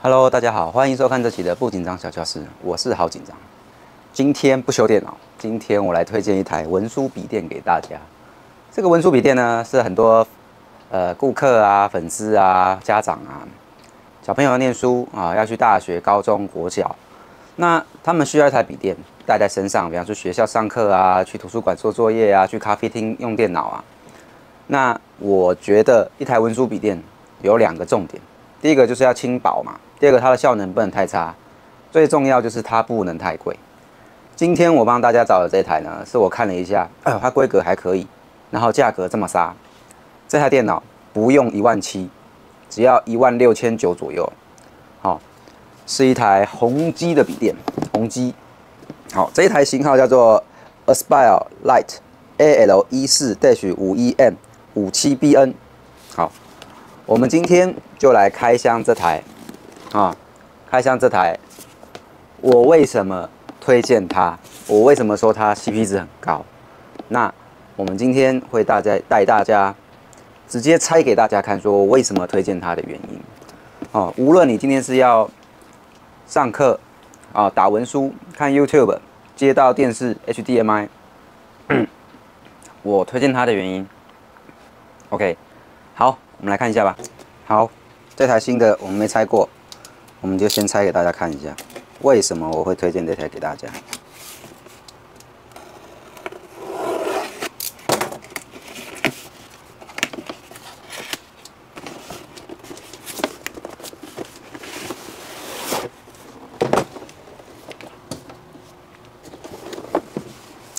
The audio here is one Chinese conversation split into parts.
Hello， 大家好，欢迎收看这期的不紧张小教室，我是好紧张。今天不修电脑，今天我来推荐一台文书笔电给大家。这个文书笔电呢，是很多顾客啊、粉丝啊、家长啊、小朋友要念书啊，要去大学、高中、国小，那他们需要一台笔电带在身上，比方说学校上课啊，去图书馆做作业啊，去咖啡厅用电脑啊。那我觉得一台文书笔电有2个重点，第一个就是要轻薄嘛，第二个它的效能不能太差，最重要就是它不能太贵。今天我帮大家找的这台呢，是我看了一下，它规格还可以，然后价格这么杀，这台电脑不用17000，只要16900左右。好，是一台宏基的笔电，宏基。好，这一台型号叫做 Aspire Lite AL14-51M57BN。好，我们今天就来开箱这台开箱这台。我为什么推荐它？我为什么说它 CP 值很高？那我们今天会带大家直接拆给大家看，说我为什么推荐它的原因。无论你今天是要上课打文书、看 YouTube、接到电视 HDMI， 我推荐它的原因。OK， 好，我们来看一下吧。好，这台新的我们没拆过，我们就先拆给大家看一下，为什么我会推荐这台给大家。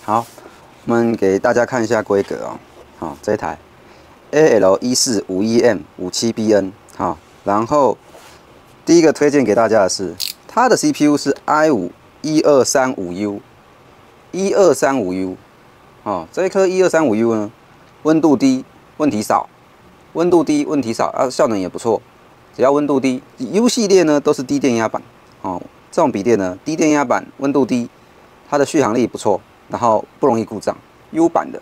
好，我们给大家看一下规格哦。好，这一台 AL1451M57BN。好，然后第一个推荐给大家的是，它的 CPU 是 i5-1235U。1235U。这一颗 1235U 呢，温度低，问题少。温度低，问题少啊，效能也不错。只要温度低 ，U 系列呢都是低电压板。这种笔电呢，低电压板，温度低，它的续航力不错。然后不容易故障 ，U 版的，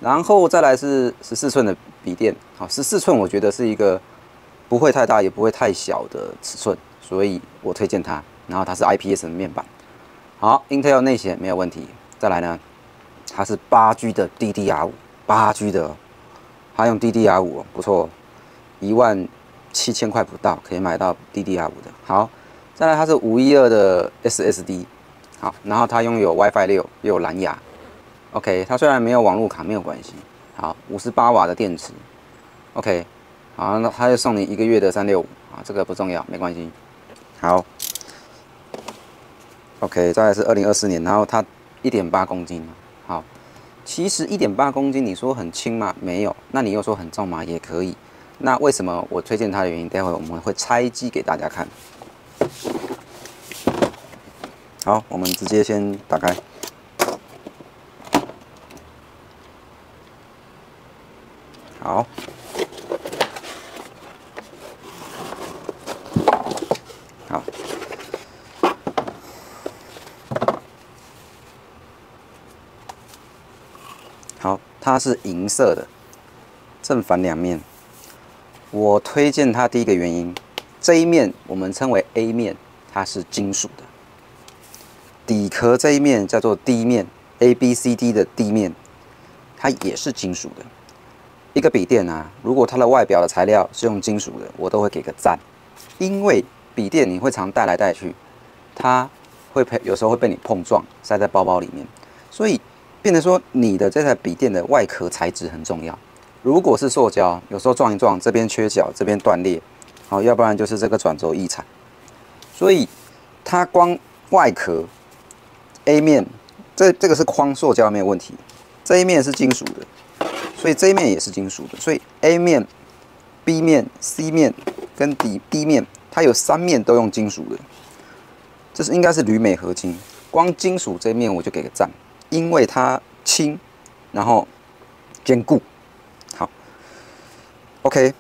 然后再来是14寸的笔电，好，14寸我觉得是一个不会太大也不会太小的尺寸，所以我推荐它。然后它是 IPS 的面板，好 ，Intel 内显没有问题。再来呢，它是8G 的 DDR5，8G 的，它用 DDR5，不错，17000块不到可以买到 DDR5 的。好，再来它是512的 SSD。好，然后它拥有 WiFi 6，又有蓝牙。OK， 它虽然没有网络卡，没有关系。好，58瓦的电池。OK， 好，那它就送你1个月的365啊，这个不重要，没关系。好 ，OK， 再来是2024年，然后它1.8公斤。好，其实1.8公斤，你说很轻吗？没有。那你又说很重吗？也可以。那为什么我推荐它的原因，待会我们会拆机给大家看。好，我们直接先打开。好，好，好，它是银色的，正反两面。我推荐它第一个原因，这一面我们称为 A 面，它是金属的。底壳这一面叫做 D 面 ，ABCD 的 D 面，它也是金属的。一个笔电啊，如果它的外表的材料是用金属的，我都会给个赞，因为笔电你会常带来带去，它会有时候会被你碰撞，塞在包包里面，所以变成说你的这台笔电的外壳材质很重要。如果是塑胶，有时候撞一撞，这边缺角，这边断裂，好，要不然就是这个转轴异产，所以它光外壳。A 面，这个是框塑胶没有问题，这一面是金属的，所以这一面也是金属的，所以 A 面、B 面、C 面跟D 面，它有3面都用金属的，这是应该是铝镁合金。光金属这一面我就给个赞，因为它轻，然后坚固。好 ，OK，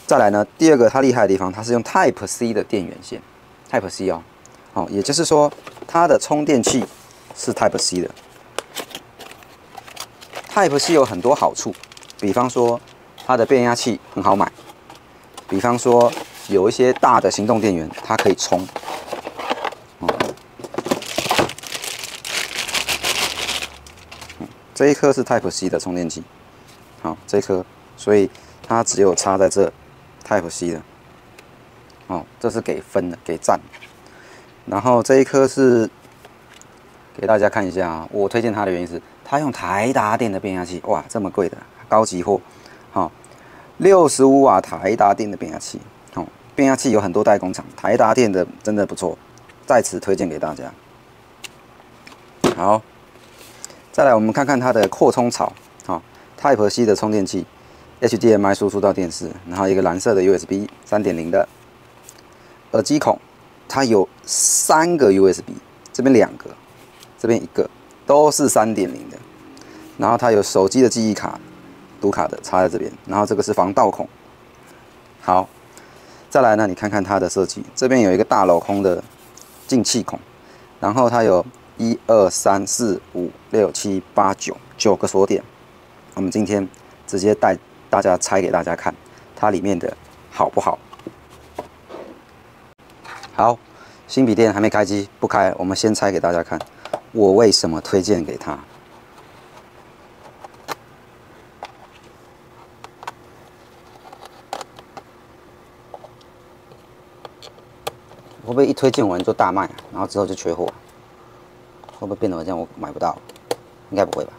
再来呢，第二个它厉害的地方，它是用 Type C 的电源线 ，Type C 哦，好，也就是说它的充电器。是 Type C 的 ，Type C 有很多好处，比方说它的变压器很好买，比方说有一些大的行动电源，它可以充。这一颗是 Type C 的充电器，好，这一颗，所以它只有插在这 Type C 的，哦，这是给分的，给赞。然后这一颗是给大家看一下啊，我推荐它的原因是，它用台达电的变压器，哇，这么贵的高级货，好，65瓦台达电的变压器，好，变压器有很多代工厂，台达电的真的不错，在此推荐给大家。好。再来，我们看看它的扩充槽，好 ，Type C 的充电器 ，HDMI 输出到电视，然后一个蓝色的 USB 3.0的耳机孔，它有3个 USB， 这边2个，这边1个，都是3.0的。然后它有手机的记忆卡、读卡的插在这边，然后这个是防盗孔。好，再来呢，你看看它的设计，这边有一个大镂空的进气孔，然后它有1、2、3、4、5、6、7、8、9个锁点。我们今天直接带大家拆给大家看，它里面的好不好？好，新笔电还没开机，不开，我们先拆给大家看，我为什么推荐给它。会不会一推荐完就大卖啊？然后之后就缺货啊？会不会变得这样我买不到？应该不会吧。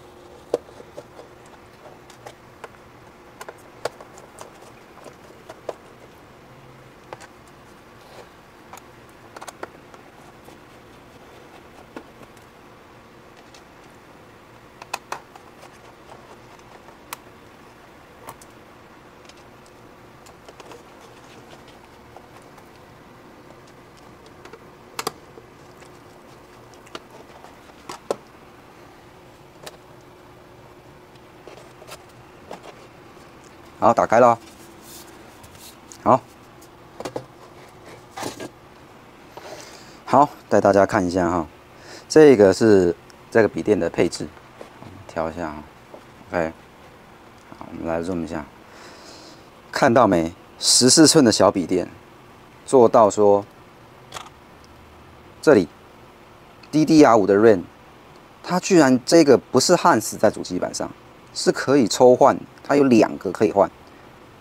好，打开了。好，带大家看一下哈，这个是这个笔电的配置，调一下哈 ，OK， 好，我们来 zoom 一下，看到没？14寸的小笔电，做到说这里 DDR5 的 RAM， 它居然这个不是焊死在主机板上，是可以抽换，它有2个可以换。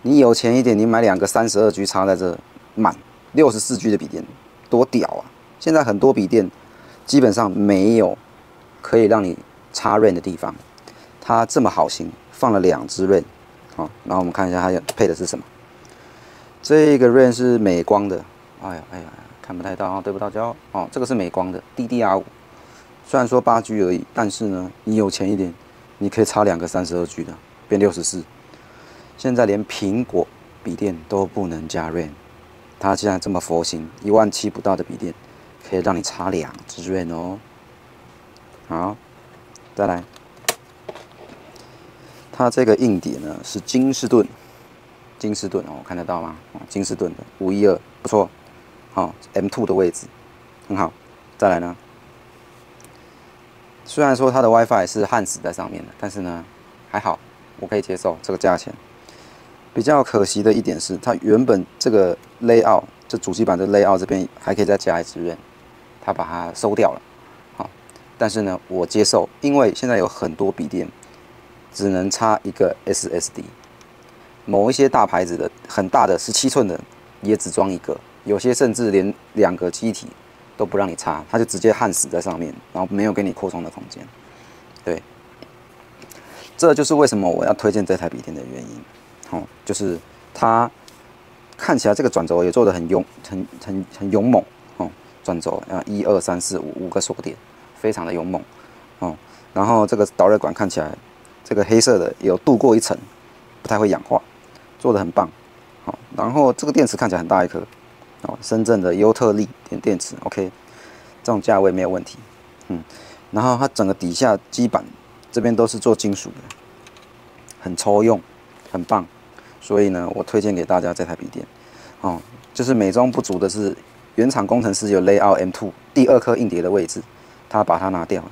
你有钱一点，你买2个32G 插在这，满64G 的笔电，多屌啊！现在很多笔电基本上没有可以让你插 RAM 的地方，它这么好心放了2只 RAM， 好，然后我们看一下它配的是什么。这个 RAM 是美光的，哎呀，看不太到啊，对不到焦哦，这个是美光的 DDR5， 虽然说8G 而已，但是呢，你有钱一点，你可以插2个32G 的，变64。现在连苹果笔电都不能加 RAM， 它既然这么佛心，17000不到的笔电，可以让你插2只 RAM 哦。好，再来，它这个硬碟呢是金士顿哦，看得到吗？金士顿的512，不错。好 ，M2 的位置很好。再来呢，虽然说它的 WiFi 是焊死在上面的，但是呢还好，我可以接受这个价钱。比较可惜的一点是，它原本这个 layout， 这主机板的 layout 这边还可以再加1只 RAM， 它把它收掉了。好，但是呢，我接受，因为现在有很多笔电只能插1个 SSD， 某一些大牌子的很大的17寸的也只装1个，有些甚至连2个机体都不让你插，它就直接焊死在上面，然后没有给你扩充的空间。对，这就是为什么我要推荐这台笔电的原因。哦，就是它看起来这个转轴也做得很勇猛哦，转轴啊1、2、3、4、5个锁点，非常的勇猛哦。然后这个导热管看起来这个黑色的有镀过一层，不太会氧化，做得很棒。好，然后这个电池看起来很大一颗哦，深圳的优特利电池 ，OK， 这种价位没有问题。然后它整个底下基板这边都是做金属的，很抽用，很棒。所以呢，我推荐给大家这台笔电，哦，就是美中不足的是，原厂工程师有 layout M2 第2颗硬碟的位置，他把它拿掉了，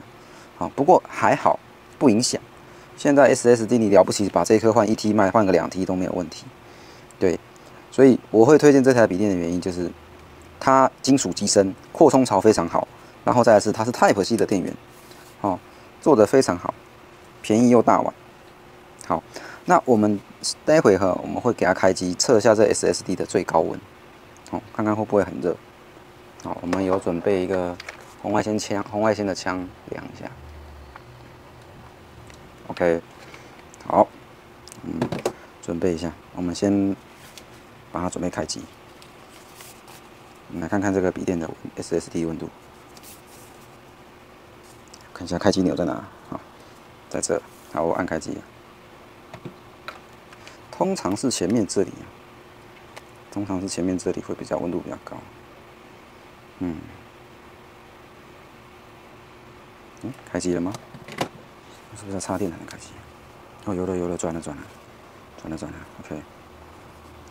好，不过还好，不影响。现在 SSD 你了不起，把这颗换1T 卖，换个2T 都没有问题，对，所以我会推荐这台笔电的原因就是它金属机身，扩充槽非常好，然后再来是它是 Type C 的电源，哦，做得非常好，便宜又大碗。好，那我们待会我们会给它开机测一下这 SSD 的最高温，哦，看看会不会很热。好，我们有准备一个红外线的枪量一下。OK， 好，准备一下，我们先把它准备开机。我们来看看这个笔电的 SSD 温度，看一下开机钮在哪？好，在这。好，我按开机了。通常是前面这里，会比较温度比较高。开机了吗？是不是要插电才能开机？哦，有了，转了。OK，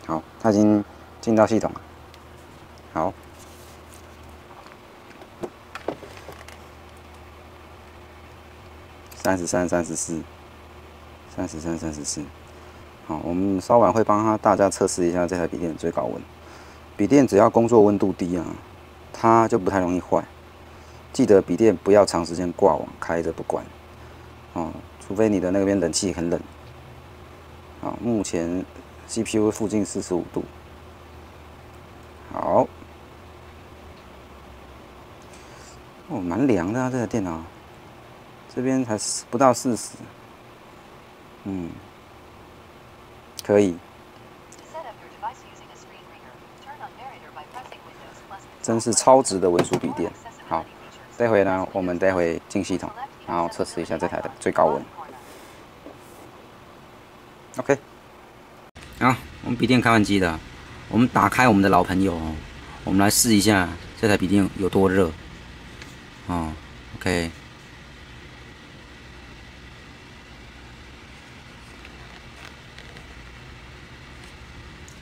好，它已经进到系统了。好。33、34，好，我们稍晚会帮大家测试一下这台笔电的最高温。笔电只要工作温度低啊，它就不太容易坏。记得笔电不要长时间挂网开着不关，哦，除非你的那边冷气很冷。好，目前 CPU 附近45度。好，哦，蛮凉的啊，这台电脑。这边才不到40，可以。真是超值的文书笔电。好，待会呢，我们进系统，然后测试一下这台的最高温。OK， 好，我们笔电开完机了，我们打开我们的老朋友哦，我们来试一下这台笔电有多热。哦 ，OK。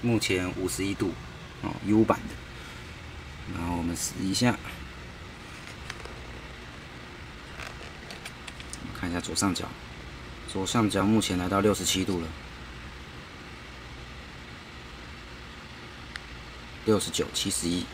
目前51度，哦 ，U 版的。然后我们试一下，看一下左上角，目前来到67度了，69、71。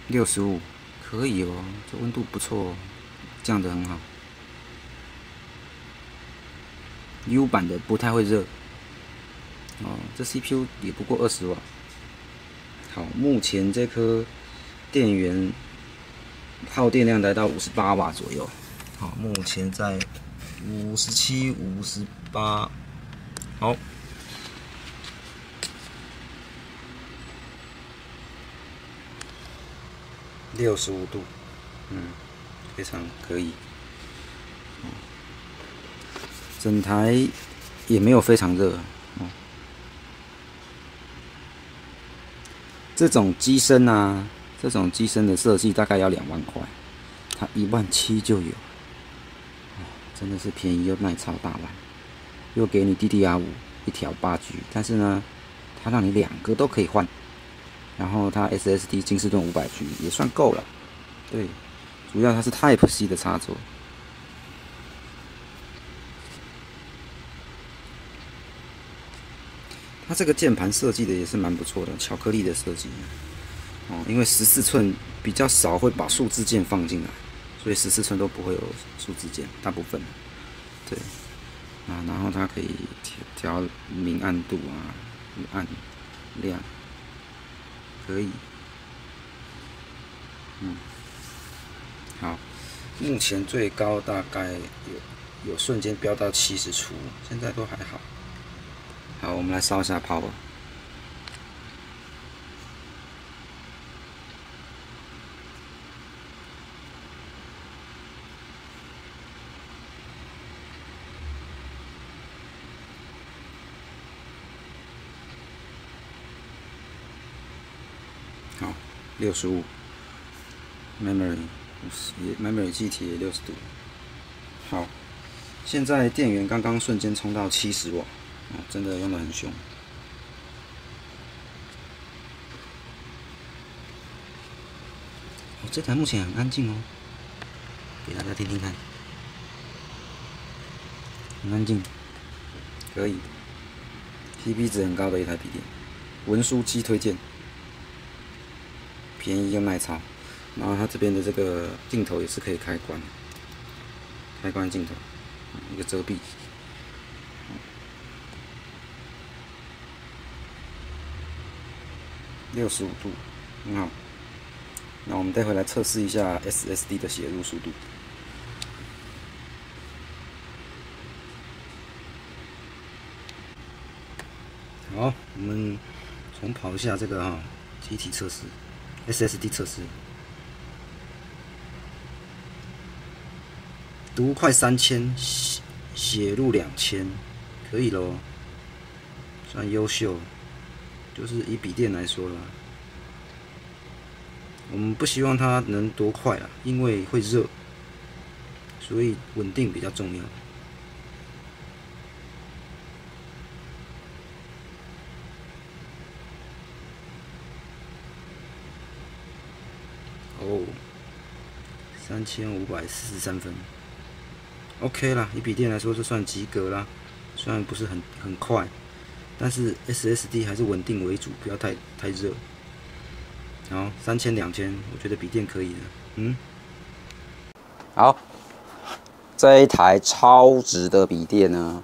65，可以哦，这温度不错哦，降得很好。U 版的不太会热，哦，这 CPU 也不过20瓦。好，目前这颗电源耗电量来到58瓦左右。好，目前在57、58。好。65度，非常可以。整台也没有非常热，这种机身啊，这种机身的设计大概要2万块，它17000就有，真的是便宜又耐操大碗，又给你 DDR5一条8G， 但是呢，它让你2个都可以换。然后它 SSD 金士顿500G 也算够了，对，主要它是 Type C 的插座。它这个键盘设计的也是蛮不错的，巧克力的设计。哦，因为14寸比较少会把数字键放进来，所以14寸都不会有数字键，大部分。对，啊，然后它可以调明暗度啊，暗亮。可以，好，目前最高大概有瞬间飙到70出，现在都还好。好，我们来烧一下 power。好，65 memory 满美气体60度。好，现在电源刚刚瞬间充到70瓦，真的用得很凶。这台目前很安静哦，给大家听听看，很安静，可以。CP 值很高的一台笔电，文书机推荐，便宜又耐操。然后它这边的这个镜头也是可以开关，开关镜头，一个遮蔽。65度，很好。那我们待会来测试一下 SSD 的写入速度。好，我们重跑一下这个机体测试 ，SSD 测试，读快3000，写入2000，可以咯，算优秀。就是以笔电来说啦。我们不希望它能多快啊，因为会热，所以稳定比较重要。哦，3543分 ，OK 啦，以笔电来说就算及格啦，虽然不是很快，但是 SSD 还是稳定为主，不要太热。好，3000、2000，我觉得笔电可以的。好，这一台超值的笔电呢，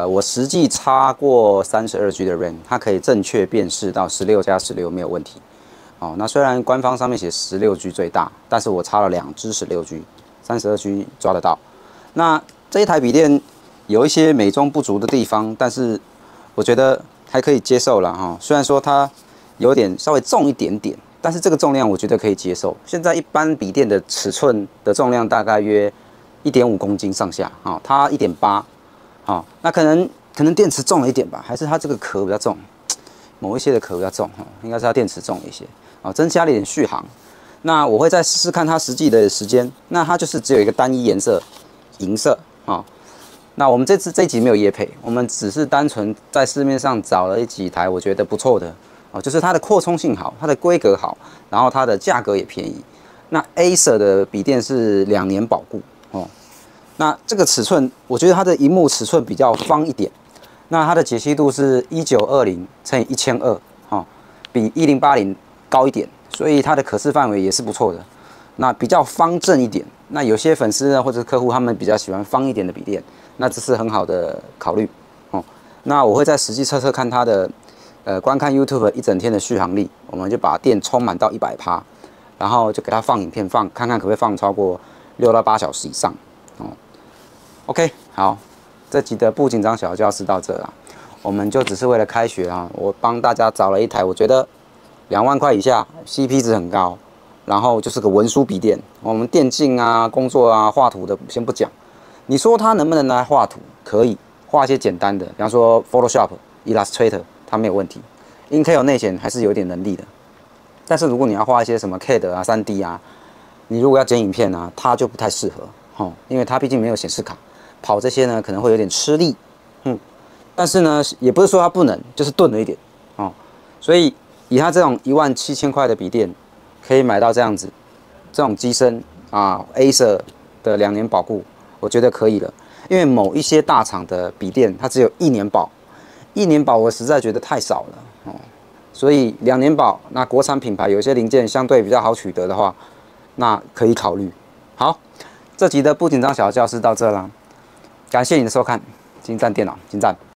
我实际插过32G 的 RAM， 它可以正确辨识到16+16没有问题。那虽然官方上面写16G 最大，但是我插了2支16G，32G 抓得到。那这一台笔电有一些美中不足的地方，但是我觉得还可以接受啦哈。虽然说它有点稍微重一点点，但是这个重量我觉得可以接受。现在一般笔电的尺寸的重量大概约1.5公斤上下，它1.8，那可能电池重了一点吧，还是它这个壳比较重，某一些的壳比较重，应该是它电池重了一些，增加了一点续航。那我会再试试看它实际的时间，那它就是只有一个单一颜色，银色那我们这一集没有业配，我们只是单纯在市面上找了几台我觉得不错的。就是它的扩充性好，它的规格好，然后它的价格也便宜。那 Acer 的笔电是2年保固那这个尺寸，我觉得它的萤幕尺寸比较方一点。那它的解析度是1920×1200比1080高一点，所以它的可视范围也是不错的。那比较方正一点。那有些粉丝呢或者客户他们比较喜欢方一点的笔电，那这是很好的考虑那我会在实际测测看它的。观看 YouTube 一整天的续航力，我们就把电充满到100%，然后就给它放影片看看可不可以放超过6到8小时以上OK， 好，这集的不紧张小教室到这啦，我们就只是为了开学我帮大家找了一台我觉得2万块以下 ，CP 值很高，然后就是个文书笔电。我们电竞工作画图的先不讲，你说它能不能拿来画图？可以，画一些简单的，比方说 Photoshop、Illustrator。它没有问题 ，Intel 内显还是有点能力的。但是如果你要画一些什么 CAD 3D 你如果要剪影片它就不太适合因为它毕竟没有显示卡，跑这些呢可能会有点吃力。但是呢也不是说它不能，就是钝了一点所以以它这种17000块的笔电，可以买到这样子，这种机身Acer 的2年保固，我觉得可以了。因为某一些大厂的笔电它只有1年保。1年保我实在觉得太少了所以2年保，那国产品牌有些零件相对比较好取得的话，那可以考虑。好，这集的不紧张小教室到这啦，感谢你的收看，精湛电脑，精湛。